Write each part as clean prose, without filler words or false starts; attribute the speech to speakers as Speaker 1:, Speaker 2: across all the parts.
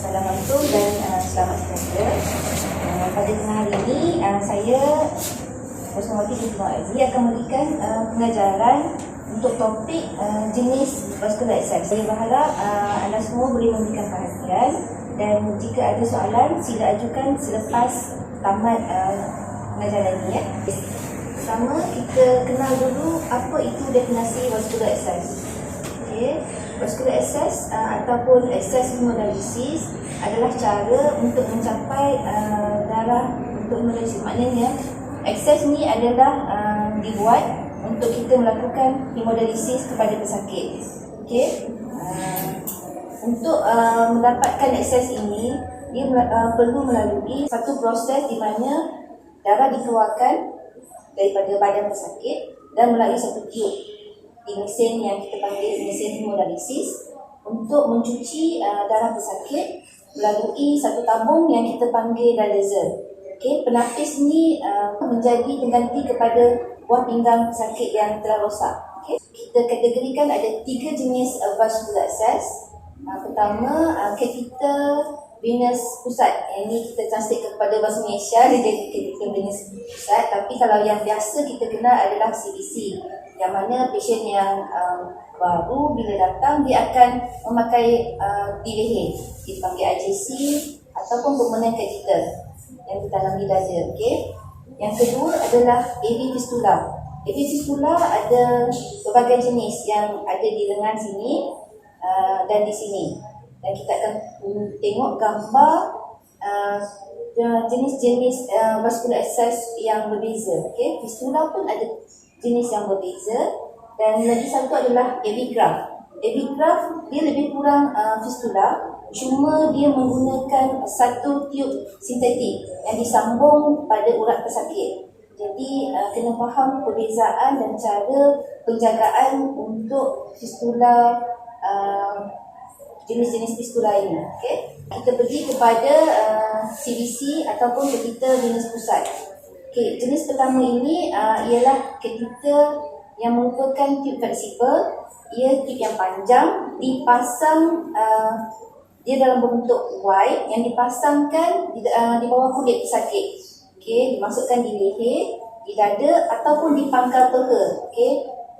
Speaker 1: Assalamualaikum dan selamat sejahtera. Pada tengah hari ini saya Rosmawati binti Aziz akan memberikan pengajaran untuk topik jenis vascular access. Saya berharap anda semua boleh memberikan perhatian dan jika ada soalan sila ajukan selepas tamat pengajaran ini ya. Pertama kita kenal dulu apa itu definisi vascular access. Vascular access ataupun access hemodialisis adalah cara untuk mencapai darah untuk hemodialisis. Maknanya access ni adalah dibuat untuk kita melakukan hemodialisis kepada pesakit. Untuk mendapatkan access ini dia perlu melalui satu proses di mana darah dikeluarkan daripada badan pesakit dan melalui satu tiub di mesin yang kita panggil mesin hemodialisis untuk mencuci darah pesakit melalui satu tabung yang kita panggil dialyzer. Penapis ni menjadi pengganti kepada buah pinggang pesakit yang telah rosak. Kita kategorikan ada 3 jenis vascular access. Pertama, catheter venous pusat. Yang ini kita translate kepada bahasa Malaysia dia jadi catheter venous pusat, tapi kalau yang biasa kita kenal adalah CVC, yang mana pasien yang baru bila datang dia akan memakai di leher, kita panggil IJC ataupun permanent catheter yang ditanam di dada. Yang kedua adalah AV fistula. AV fistula ada berbagai jenis yang ada di lengan sini dan di sini, dan kita akan tengok gambar jenis-jenis vascular access yang berbeza. Fistula pun ada jenis yang berbeza, dan lagi satu adalah AV graft. AV graft dia lebih kurang fistula, cuma dia menggunakan satu tiub sintetik yang disambung pada urat pesakit. Jadi kena faham perbezaan dan cara penjagaan untuk fistula, jenis-jenis fistula ini. Kita pergi kepada CVC ataupun catheter venous pusat. Jenis pertama ini ialah catheter yang merupakan tiub fleksibel. Ia tiub yang panjang, dipasang dia dalam bentuk Y yang dipasangkan di bawah kulit pesakit. Dimasukkan di leher, di dada ataupun di pangkal peha.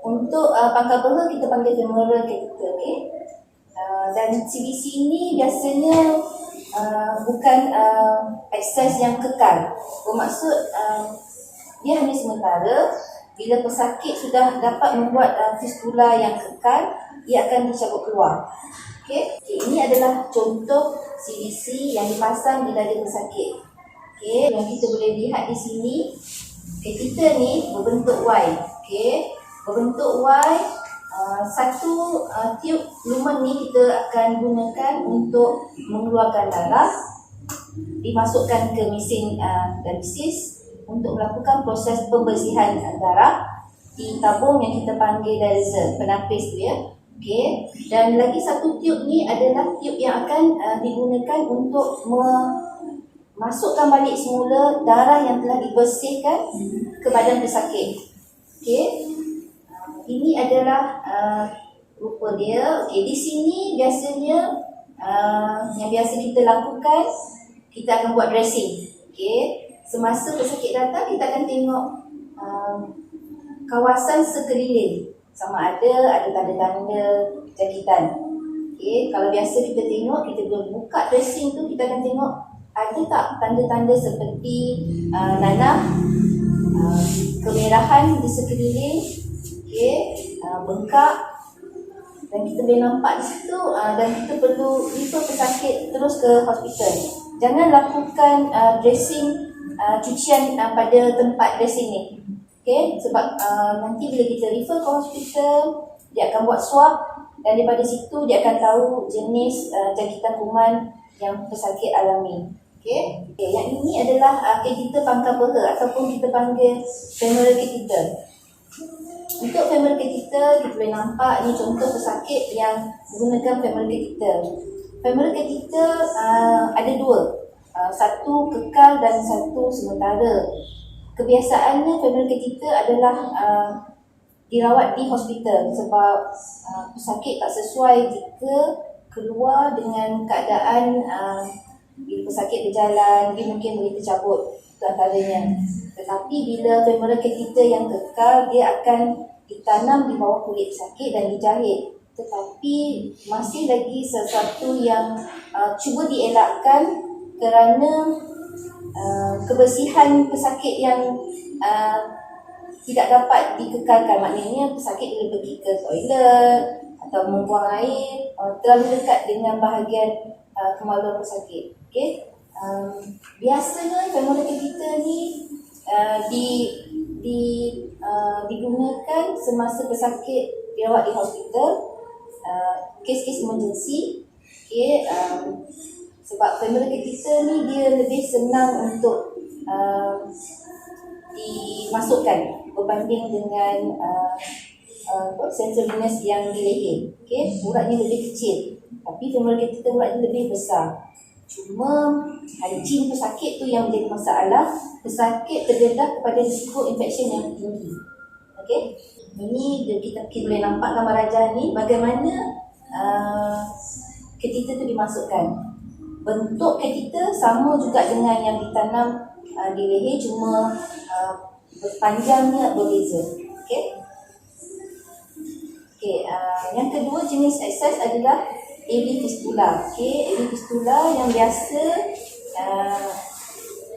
Speaker 1: Untuk pangkal peha kita panggil femoral catheter. Dan CVC ini biasanya bukan akses yang kekal. Bermaksud dia hanya sementara. Bila pesakit sudah dapat membuat fistula yang kekal, ia akan dicabut keluar. Ini adalah contoh CVC yang dipasang di dada pesakit. Yang kita boleh lihat di sini, catheter ni berbentuk Y. Berbentuk Y. Satu tiub lumen ni kita akan gunakan untuk mengeluarkan darah, dimasukkan ke mesin dialisis untuk melakukan proses pembersihan darah di tabung yang kita panggil dialyzer, penapis tu ya. Dan lagi satu tiub ni adalah tiub yang akan digunakan untuk memasukkan balik semula darah yang telah dibersihkan ke badan pesakit. Ini adalah rupa dia. Di sini biasanya yang biasa kita lakukan, kita akan buat dressing. Semasa pesakit datang, kita akan tengok kawasan sekeliling, sama ada tanda-tanda jangkitan. Kalau biasa kita tengok, kita buka dressing tu, kita akan tengok ada tak tanda-tanda seperti nanah, kemerahan di sekeliling, bengkak, dan kita boleh nampak di situ, dan kita perlu refer pesakit terus ke hospital. Jangan lakukan dressing cucian pada tempat dressing ni. Sebab nanti bila kita refer ke hospital, dia akan buat swab, dan daripada situ dia akan tahu jenis jangkitan kuman yang pesakit alami. Yang ini adalah catheter pangkal peha ataupun kita panggil femoral catheter. Untuk femoral catheter, kita boleh nampak ni contoh pesakit yang menggunakan femoral catheter. Femoral catheter ada 2. Satu kekal dan satu sementara. Kebiasaannya femoral catheter adalah dirawat di hospital sebab pesakit tak sesuai jika keluar dengan keadaan bila pesakit berjalan, dia mungkin boleh tercabut, itu antaranya. Tetapi bila femoral catheter yang kekal, dia akan ditanam di bawah kulit pesakit dan dijahit. Tetapi masih lagi sesuatu yang cuba dielakkan kerana kebersihan pesakit yang tidak dapat dikekalkan. Maknanya pesakit boleh pergi ke toilet atau membuang air terlalu dekat dengan bahagian kemaluan pesakit. Okay? Biasanya femoral catheter ni digunakan semasa pesakit dirawat di hospital, kes-kes emergency. Okay? Sebab femoral catheter ni dia lebih senang untuk dimasukkan berbanding dengan sensor venous yang di leher. Okay? Uratnya lebih kecil, tapi femoral catheter uratnya lebih besar. Cuma hygiene pesakit tu yang menjadi masalah. Pesakit terdedah kepada risiko infection yang tinggi. Okay? Ini kita boleh nampak gambar rajah ni bagaimana catheter tu dimasukkan. Bentuk catheter sama juga dengan yang ditanam di leher, cuma panjangnya berbeza. Okay? Okay, yang kedua jenis access adalah AV fistula. Okay, AV fistula yang biasa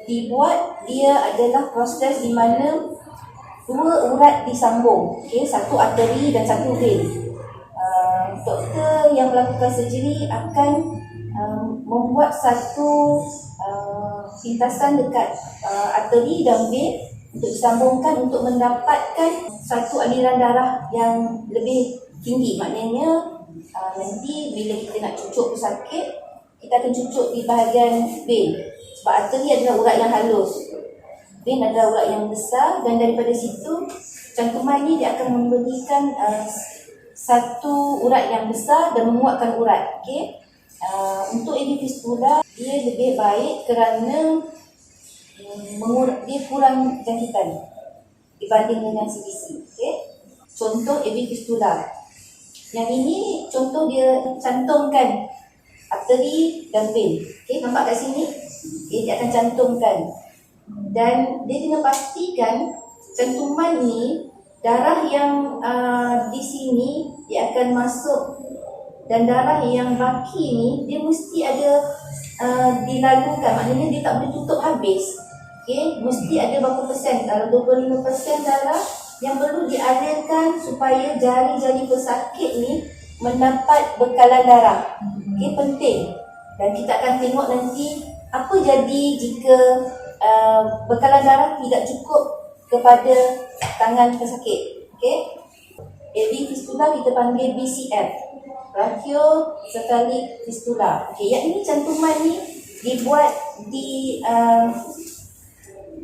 Speaker 1: dibuat, dia adalah proses di mana dua urat disambung. Okay, satu arteri dan satu vein. Doktor yang melakukan surgery akan membuat satu pintasan dekat arteri dan vein untuk disambungkan untuk mendapatkan satu aliran darah yang lebih tinggi. Maknanya nanti bila kita nak cucuk pesakit, kita akan cucuk di bahagian vein. Sebab arteri adalah urat yang halus, vein adalah urat yang besar, dan daripada situ cantuman ni dia akan memberikan satu urat yang besar dan menguatkan urat. Okay? Untuk AV fistula dia lebih baik kerana dia kurang jangkitan dibanding dengan CVC. Okay? Contoh AV fistula. Yang ini contoh dia cantumkan arteri dan vein. Okay, nampak kat sini? Okay, dia akan cantumkan. Dan dia kena pastikan cantuman ni darah yang di sini dia akan masuk, dan darah yang baki ni dia mesti ada dilalukan. Maknanya dia tak boleh tutup habis. Okay, mesti ada berapa persen, kalau 25% darah yang perlu dialirkan supaya jari-jari pesakit ni mendapat bekalan darah. Okay, penting. Dan kita akan tengok nanti apa jadi jika bekalan darah tidak cukup kepada tangan pesakit. Okay, AV fistula kita panggil BCF, brachiocephalic fistula. Okay, yang ini cantuman ni dibuat di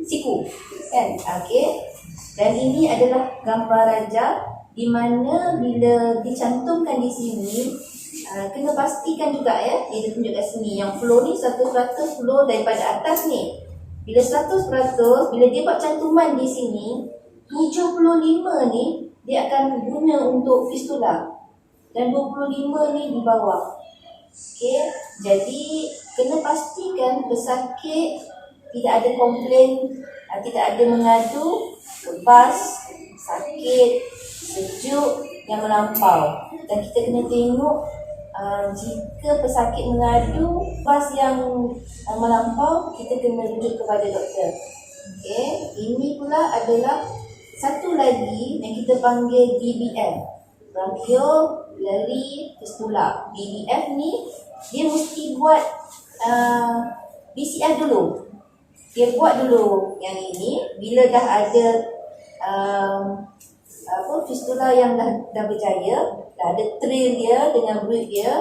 Speaker 1: siku, kan? Okay. Dan ini adalah gambar rajah di mana bila dicantumkan di sini, kena pastikan juga ya, dia tunjuk kat sini yang flow ni 100% flow daripada atas ni. Bila 100%, bila dia buat cantuman di sini, 75 ni dia akan guna untuk fistula dan 25 ni di bawah. Okey, jadi kena pastikan pesakit tidak ada komplain, tidak ada mengadu kebas, sakit, sejuk yang melampau. Dan kita kena tengok jika pesakit mengadu kebas yang melampau, kita kena rujuk kepada doktor. Okey, ini pula adalah satu lagi yang kita panggil BBF, bronchiolary fistula. BBF ni dia mesti buat BCF dulu. Dia buat dulu yang ini. Bila dah ada fistula yang dah berjaya, dah ada trail dia dengan breed dia,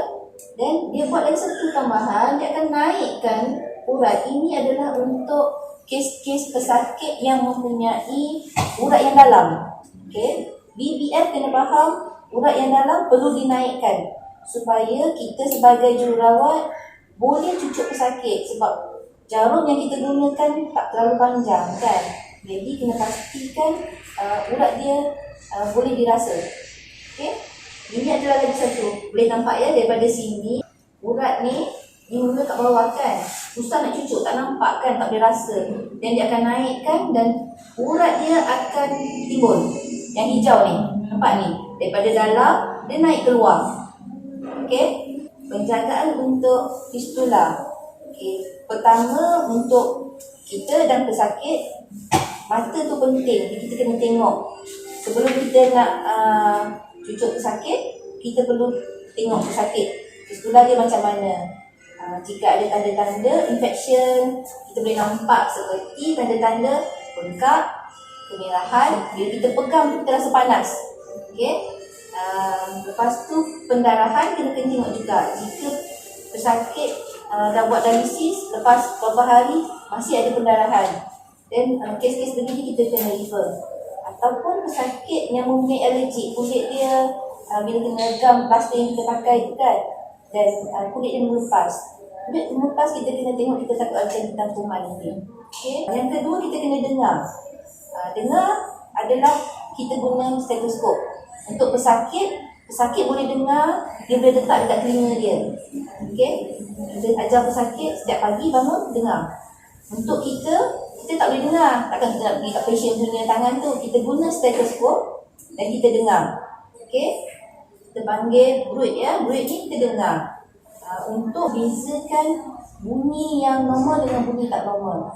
Speaker 1: dan dia buat lagi satu tambahan, dia akan naikkan urat. Ini adalah untuk kes-kes pesakit yang mempunyai urat yang dalam. Okay? BBF kena faham, urat yang dalam perlu dinaikkan supaya kita sebagai jururawat boleh cucuk pesakit, sebab jarum yang kita gunakan tak terlalu panjang, kan? Jadi kena pastikan urat dia boleh dirasa. Okay? Ini adalah lagi satu. Boleh nampak ya daripada sini, urat ni mula kat bawah kan. Susah nak cucuk, tak nampak kan, tak boleh rasa. Dan dia akan naikkan dan urat dia akan timbul. Yang hijau ni, nampak ni. Daripada dalam, dia naik keluar. Okey. Penjagaan untuk fistula. Okey. Pertama, untuk kita dan pesakit, mata tu penting. Kita kena tengok. Sebelum kita nak cucuk pesakit, kita perlu tengok pesakit. Fistula dia macam mana. Jika ada tanda-tanda infection, kita boleh nampak seperti tanda-tanda bengkak, kemerahan. Bila kita pegang, kita rasa panas. Okay? Lepas tu pendarahan kena tengok juga. Jika pesakit dah buat dialisis, lepas beberapa hari masih ada pendarahan, dan kes-kes begini kita kena refer. Ataupun pesakit yang mempunyai alergi, kulit dia bila kena gam plaster yang kita pakai tu kan, dan kulit dia melepas. Kulit melepas, kita kena tengok, kita takut ada tentang kuman nanti. Okay? Yang kedua, kita kena dengar. Dengar adalah kita guna stetoskop. Untuk pesakit boleh dengar, dia boleh letak dekat telinga dia. Okay? Kita ajar pesakit setiap pagi bangun, dengar. Untuk kita tak boleh dengar. Takkan kita nak pergi kat patient punya tangan tu. Kita guna stetoskop dan kita dengar. Okay? Kita panggil bruit ya. Bruit ni kita dengar. Untuk bezakan bunyi yang normal dengan bunyi tak normal.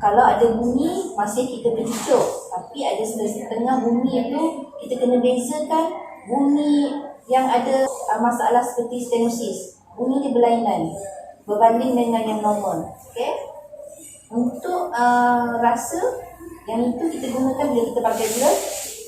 Speaker 1: Kalau ada bunyi, masih kita bercucuk. Tapi ada setengah bunyi tu, kita kena bezakan bunyi yang ada masalah seperti stenosis. Bunyi dia berlainan berbanding dengan yang normal. Okay? Untuk rasa, yang itu kita gunakan bila kita pakai glove.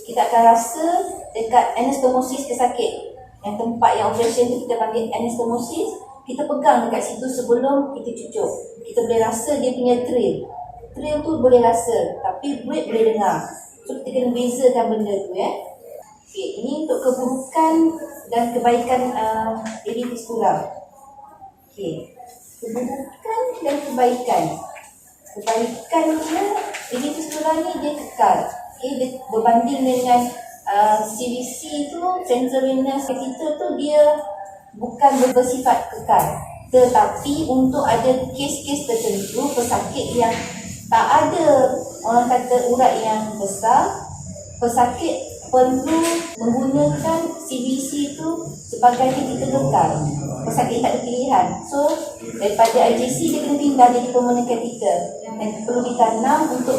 Speaker 1: Kita akan rasa dekat anastomosis pesakit. Yang tempat yang operation tu kita panggil anastomosis. Kita pegang dekat situ sebelum kita cucuk. Kita boleh rasa dia punya thrill. Thrill tu boleh rasa, tapi bruit boleh dengar. So kita kena bezakan benda tu ya. Okay, ini untuk keburukan dan kebaikan AV fistula. Okay, keburukan dan kebaikan. Kebaikannya, AV fistula ni dia kekal. Okay, dia berbanding dengan CVC tu, central venous catheter tu, dia bukan bersifat kekal. Tetapi untuk ada kes-kes tertentu, pesakit yang tak ada, orang kata urat yang besar, pesakit perlu menggunakan CVC tu sebagai kita kekal. Pesakit tak ada pilihan. So daripada IJC dia kena pindah jadi permanent catheter. Dan perlu ditanam untuk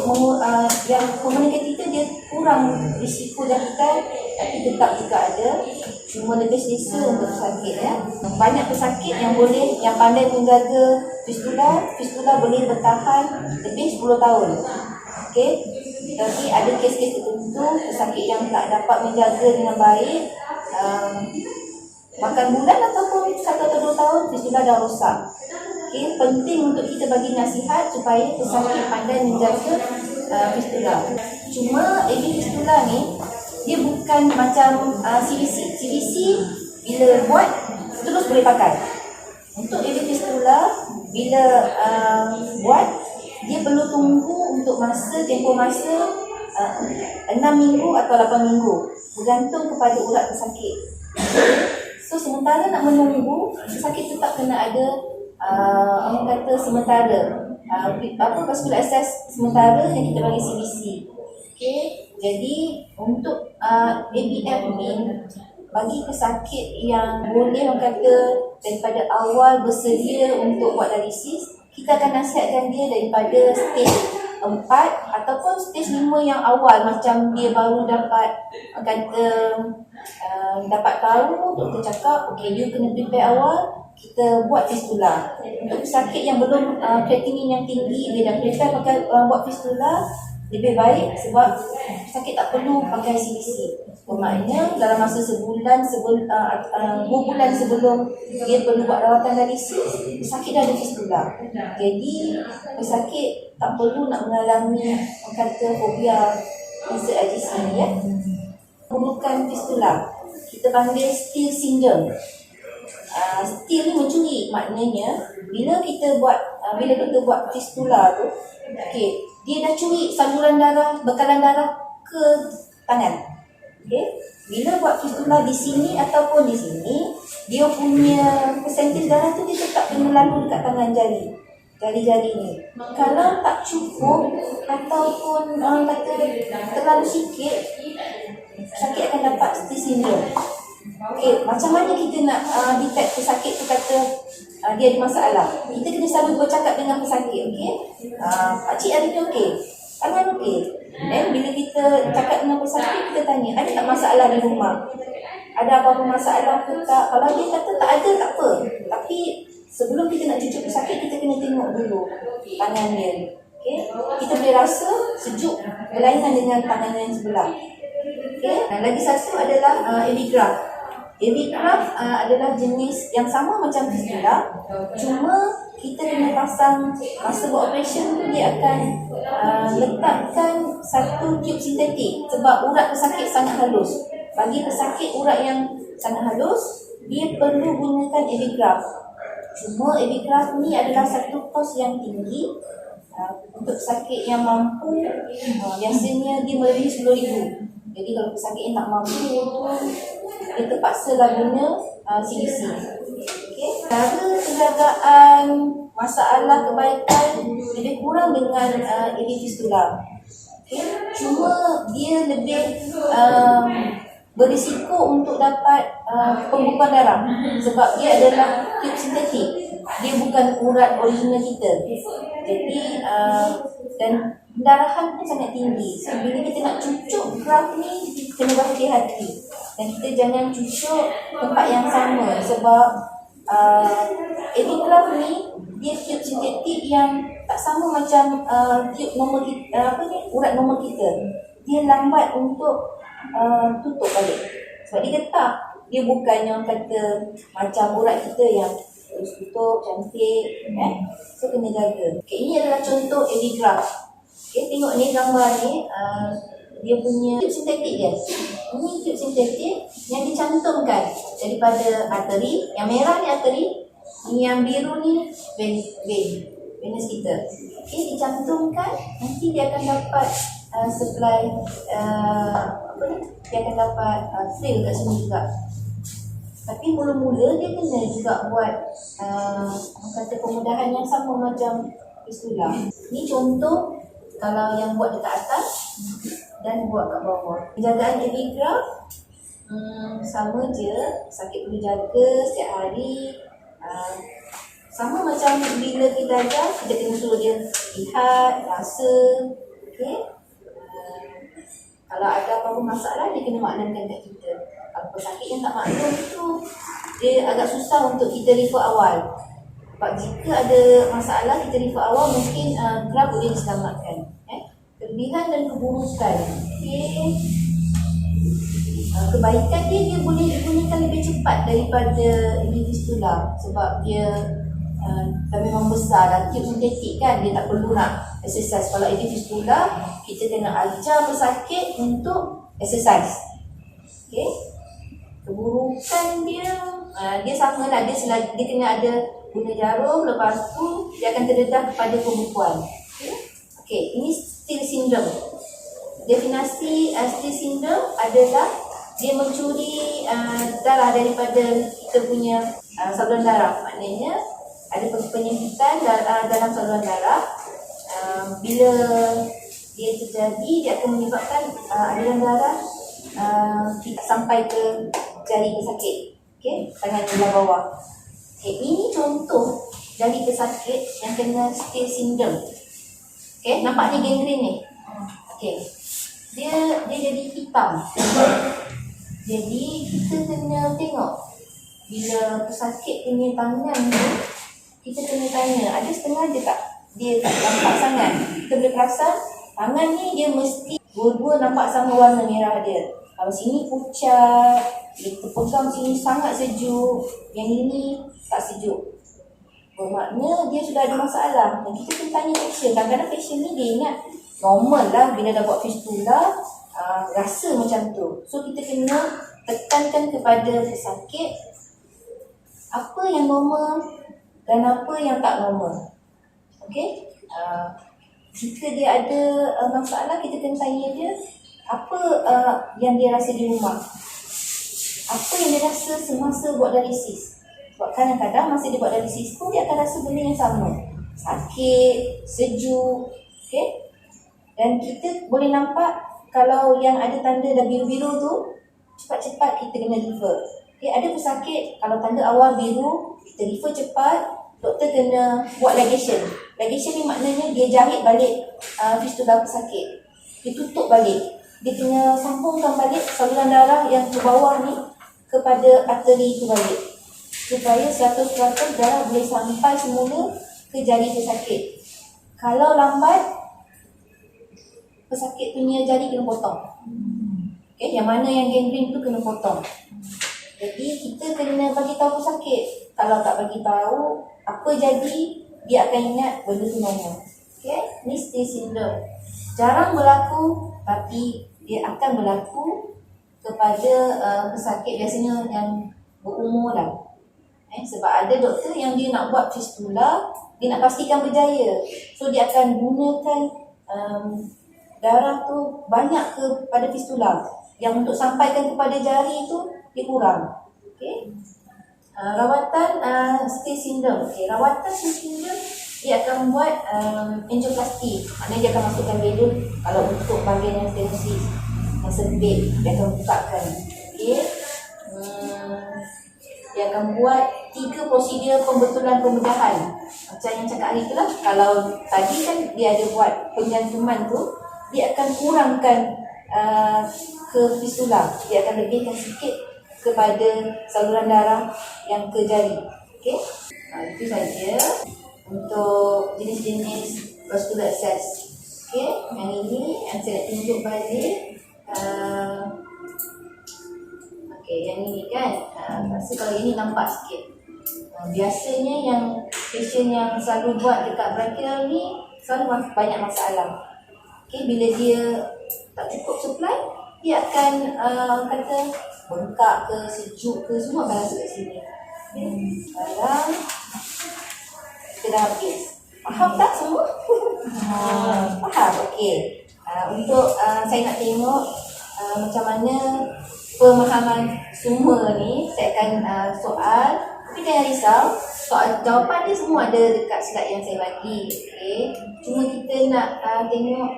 Speaker 1: yang permanent catheter dia kurang risiko jangkitan, tapi tetap juga ada. Cuma lebih selesa untuk pesakit ya. Banyak pesakit yang boleh, yang pandai menjaga fistula boleh bertahan lebih 10 tahun. Okey. Tapi ada kes-kes tertentu pesakit yang tak dapat menjaga dengan baik, makan bulan ataupun 1 atau 2 tahun fistula dah rosak. Okey, penting untuk kita bagi nasihat supaya pesakit pandai menjaga fistula. Cuma AV fistula ni dia bukan macam CVC. CVC bila buat terus boleh pakai. Untuk AV fistula bila buat, dia perlu tunggu untuk tempoh masa 6 minggu atau 8 minggu, bergantung kepada urat pesakit. So sementara nak menunggu, pesakit tetap kena ada orang kata sementara vascular access sementara yang kita bagi CVC. Okay, jadi untuk ABF ni bagi pesakit yang boleh orang kata daripada awal bersedia untuk buat dialisis, kita akan nasihatkan dia daripada stage 4 ataupun stage 5 yang awal, macam dia baru dapat dapat tahu, doktor cakap okey dia kena prepare awal, kita buat fistula. Untuk pesakit yang belum creatinine yang tinggi, dia dah prepare pakai buat fistula, lebih baik sebab pesakit tak perlu pakai CVC. Bermaknanya dalam masa sebulan 2 bulan sebelum dia perlu buat rawatan dialisis, pesakit dah ada fistula. Jadi pesakit tak perlu nak mengalami kata fobia insert IJC ni ya. Keburukan fistula kita panggil steal syndrome. Steal ni mencuri, maknanya bila kita buat bila kita buat fistula tu, okey, dia dah curi saluran darah, bekalan darah ke tangan. Okay. Bila buat fistula di sini ataupun di sini, dia punya persentis darah tu dia tetap kena lalu dekat tangan jari-jari ni. Kalau tak cukup ataupun orang kata terlalu sikit, sakit akan dapat stis sindrom. Okay, macam mana kita nak detect pesakit tu kata dia ada masalah? Kita kena selalu bercakap dengan pesakit, okey? Pakcik hari ni okey? Tangan okey? Dan bila kita cakap dengan pesakit, kita tanya, ada tak masalah di rumah? Ada apa-apa masalah ke tak? Kalau dia kata tak ada, tak apa. Tapi sebelum kita nak cucuk pesakit, kita kena tengok dulu tangan dia. Okay? Kita boleh rasa sejuk berlainan dengan tangan yang sebelah. Okay? Lagi satu adalah epigraph. Epigraph adalah jenis yang sama macam fistula, cuma kita kena pasang, masa buat operation tu dia akan letakkan satu tube sintetik sebab urat pesakit sangat halus. Bagi pesakit urat yang sangat halus, dia perlu gunakan epigraph. Cuma epigraph ni adalah satu kos yang tinggi. Untuk pesakit yang mampu, biasanya dia melebihi RM10,000. Jadi kalau pesakit yang tak mampu, dia terpaksa lah guna CDC. Okay. Cara penjagaan masalah kebaikan lebih kurang dengan fistula. Okay. Cuma dia lebih berisiko untuk dapat pembekuan darah sebab dia adalah tube sintetik. Dia bukan urat original kita. Jadi dan pendarahan pun sangat tinggi. So, bila kita nak cucuk graf ni, kena berhati-hati. Dan kita jangan cucuk tempat yang sama sebab epigraph ni dia tube sintetik yang tak sama macam tube normal kita, urat normal kita. Dia lambat untuk tutup balik. Sebab dia getah. Dia bukan yang kata macam urat kita yang terus tutup cantik, so kena jaga. Okay, ini adalah contoh epigraph. Okay, tengok ni gambar ni, dia punya tube sintetik dia. Ini tube sintetik yang dicantumkan daripada arteri. Yang merah ni arteri, yang biru ni venous kita. Okay, dicantumkan, nanti dia akan dapat supply dia akan dapat fill kat sini juga. Tapi mula-mula dia kena juga buat kata kemudahan yang sama macam fistula. Ni contoh kalau yang buat dekat atas dan buat kat bawah. Penjagaan epigraph sama je, sakit perlu jaga setiap hari. Sama macam bila kita ajar, kita kena suruh dia lihat, rasa. Okay? Kalau ada apa-apa masalah, dia kena maklumkan kat kita. Kalau pesakit yang tak maklum tu, dia agak susah untuk kita refer awal. Sebab jika ada masalah, kita refer awal, mungkin graf boleh diselamatkan. Kelebihan dan keburukan. Okay. Kebaikan dia boleh digunakan lebih cepat daripada fistula. Sebab dia memang besar dan tube sintetik kan, dia tak perlu nak exercise. Kalau fistula, kita kena ajar pesakit untuk exercise. Okay. Keburukan dia sama lah, dia kena ada guna jarum, lepas tu dia akan terdedah kepada pembekuan. Okay, ini Still syndrome. Definisi Still syndrome adalah dia mencuri darah daripada kita punya saluran darah. Maknanya ada penyempitan dalam saluran darah. Bila dia terjadi, dia akan menyebabkan aliran darah tidak sampai ke jari pesakit. Okay, tangan sebelah bawah. Okay, ini contoh dari pesakit yang kena Still syndrome. Okay, nampaknya gangren ni. Okay, dia jadi hitam. Jadi kita kena tengok bila pesakit punya tangan tu, kita kena tanya, ada setengah dia tak nampak sangat. Kita boleh perasan tangan ni dia mesti dua-dua nampak sama warna merah dia. Kalau sini pucat, kita pegang sini sangat sejuk, yang ini tak sejuk. Bermakna dia sudah ada masalah. Dan kita kena tanya patient. Kadang-kadang patient ni dia ingat normal lah bila dah buat fistula, rasa macam tu. So kita kena tekankan kepada pesakit apa yang normal dan apa yang tak normal. Okay? Jika dia ada masalah, kita kena tanya dia apa yang dia rasa di rumah, apa yang dia rasa semasa buat dialisis. Sebab kadang-kadang masa dia buat dialisis pun dia akan rasa benda yang sama, sakit, sejuk, okay? Dan kita boleh nampak kalau yang ada tanda dah biru-biru tu, cepat-cepat kita kena refer. Okay, ada pesakit kalau tanda awal biru, kita refer cepat, doktor kena buat ligation. Ligation ni maknanya dia jahit balik fistula pesakit. Dia tutup balik. Dia kena sambungkan balik saluran darah yang ke bawah ni kepada arteri tu balik. Supaya 100% darah boleh sampai semula ke jari pesakit. Kalau lambat, pesakit punya jari kena potong. Okay, yang mana yang gangrene tu kena potong. Jadi kita kena bagi tahu pesakit. Kalau tak bagi tahu apa jadi, dia akan ingat benda tu normal. Okay, ni Stay syndrome. Jarang berlaku, tapi dia akan berlaku kepada pesakit biasanya yang berumur lah. Sebab ada doktor yang dia nak buat fistula, dia nak pastikan berjaya. So dia akan gunakan darah tu banyak kepada fistula. Yang untuk sampaikan kepada jari tu dia kurang. Okay. Rawatan Stay syndrome. Okay. Rawatan Stay syndrome dia akan buat angioplasty. Maknanya dia akan masukkan balloon kalau untuk bahagian yang stenosis, yang sempit, dia akan bukakan. Okay. Dia akan buat 3 prosedur pembetulan pembedahan. Macam yang cakap hari tu lah. Kalau tadi kan dia ada buat penjantuman tu, dia akan kurangkan ke fistula. Dia akan lebihkan sikit kepada saluran darah yang ke jari. Okay? Itu saja untuk jenis-jenis vascular access. Okay? Yang ini yang saya nak tunjuk balik. Okay, yang ini kan. Rasa kalau ini nampak sikit. Biasanya yang patient yang selalu buat dekat brachial ni selalu banyak masalah. Okay, bila dia tak cukup supply, dia akan kata bengkak ke, sejuk ke, semua akan rasa kat sini. Okay. Sekarang kita dah habis. Faham tak semua? Faham? Okey. Untuk saya nak tengok macam mana pemahaman semua ni, saya akan soal. Tapi jangan risau, soal jawapan dia semua ada dekat slide yang saya bagi. Okay. Cuma kita nak tengok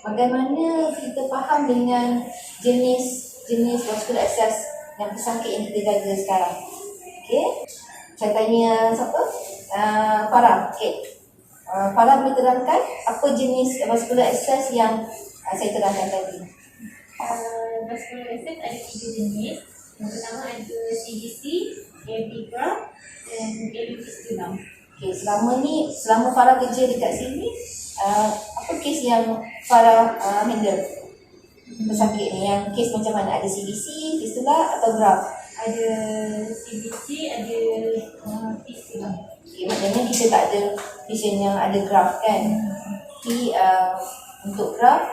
Speaker 1: bagaimana kita faham dengan jenis vascular access yang pesakit yang kita jaga sekarang. Okay. Saya tanya siapa? Farah. Okay. Farah boleh terangkan apa jenis vascular access yang saya terangkan tadi?
Speaker 2: Vascular access ada 3 jenis. Yang pertama ada CVC, AV graft dan AV fistula.
Speaker 1: Okay, selama Farah kerja dekat sini, apa kes yang Farah handle? Pesakit ni, yang kes macam mana? Ada CVC, fistula atau graft?
Speaker 2: Ada CVC, ada fistula.
Speaker 1: Okay, maknanya kita tak ada patient yang ada graft kan? Tapi untuk graft,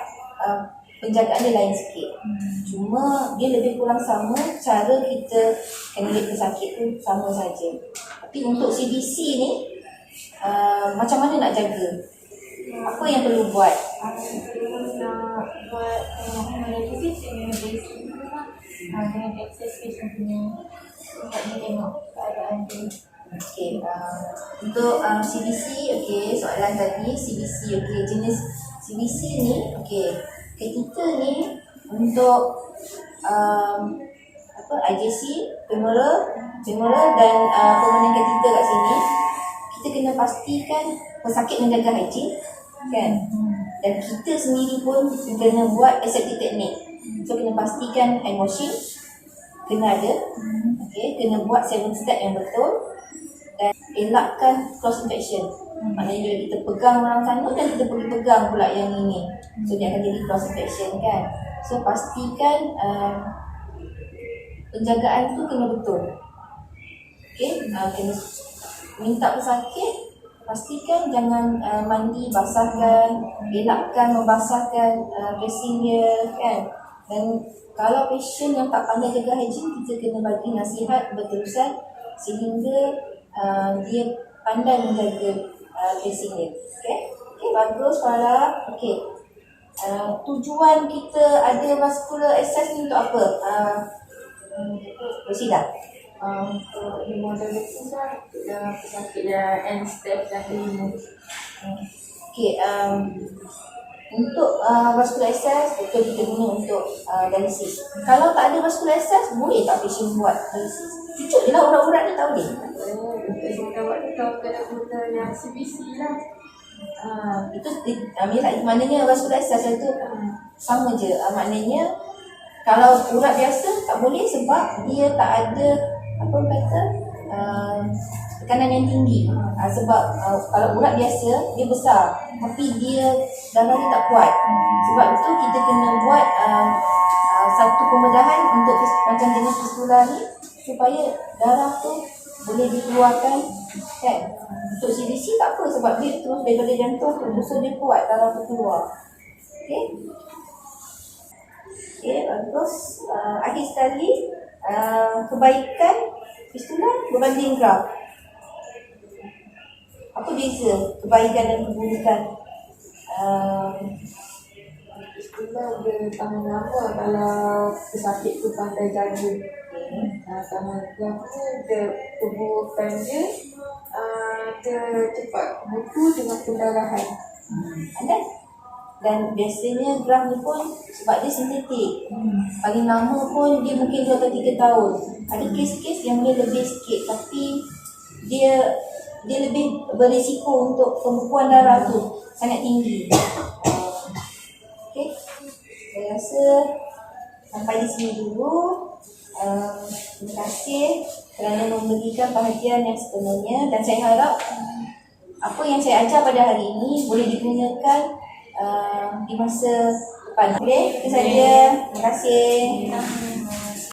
Speaker 1: penjagaan dia lain sikit. Cuma dia lebih kurang sama, cara kita handle pesakit tu sama saja. Tapi untuk CVC ni, macam mana nak jaga? Apa yang perlu buat?
Speaker 2: Kalau nak buat analisis dengan basic dengan access patient punya tempat dia tengok keadaan dia.
Speaker 1: Okay, untuk CVC, okay, soalan tadi CVC, okay, jenis CVC ni, okay, ketika ni untuk IJC, femoral dan permanent catheter kat sini, kita kena pastikan pesakit menjaga hygiene, kan? Dan kita sendiri pun kena buat aseptic technique. So kena pastikan hand washing kena ada, okay, kena buat 7 step yang betul dan elakkan cross infection. Maknanya bila kita pegang orang sana dan kita pergi pegang pula yang ini, so dia akan jadi cross infection kan. So pastikan penjagaan tu kena betul. Okay, kena minta pesakit pastikan jangan mandi, basahkan, elakkan membasahkan dressing dia kan. Dan kalau patient yang tak pandai jaga hygiene, kita kena bagi nasihat berterusan sehingga dia pandai menjaga dressing dia. Okay, bagus Farah. Okay, Tujuan kita ada vascular access ni untuk apa? Bersila.
Speaker 2: Untuk hemodialysis lah, untuk pesakit yang end stage dah lima.
Speaker 1: Okay, untuk vascular access betul kita guna untuk dialisis. Kalau tak ada vascular access, boleh tak patient buat dialisis? Cucuk je lah urat-urat ni, tak boleh.
Speaker 2: Untuk rawat tu kau kena guna yang CBC lah.
Speaker 1: Itu maknanya vascular access itu sama je. Maknanya kalau urat biasa tak boleh sebab dia tak ada tekanan yang tinggi. Sebab kalau urat biasa dia besar tapi dia darah dia tak kuat. Sebab itu kita kena buat satu pembedahan untuk macam jenis fistula ni supaya darah tu boleh dikeluarkan kan. Untuk CVC tak apa sebab dia terus daripada jantung terus dia kuat darah tu keluar. Okey, bagus. Akhir sekali kebaikan fistula berbanding graft. Apa beza kebaikan dan keburukan?
Speaker 2: Fistula dia tahan lama kalau pesakit tu pandai jaga. Kalau graft tu dia keburukan dia cepat buku dengan pendarahan.
Speaker 1: Dan biasanya graft ni pun sebab dia sintetik, paling lama pun dia mungkin 2 atau 3 tahun. Ada kes-kes yang boleh lebih sikit tapi dia lebih berisiko untuk pembekuan darah tu sangat tinggi. Okey, saya rasa sampai di sini dulu. Terima kasih kerana memberikan perhatian yang sepenuhnya dan saya harap apa yang saya ajar pada hari ini boleh digunakan di masa depan. Okey, itu saja. Terima kasih.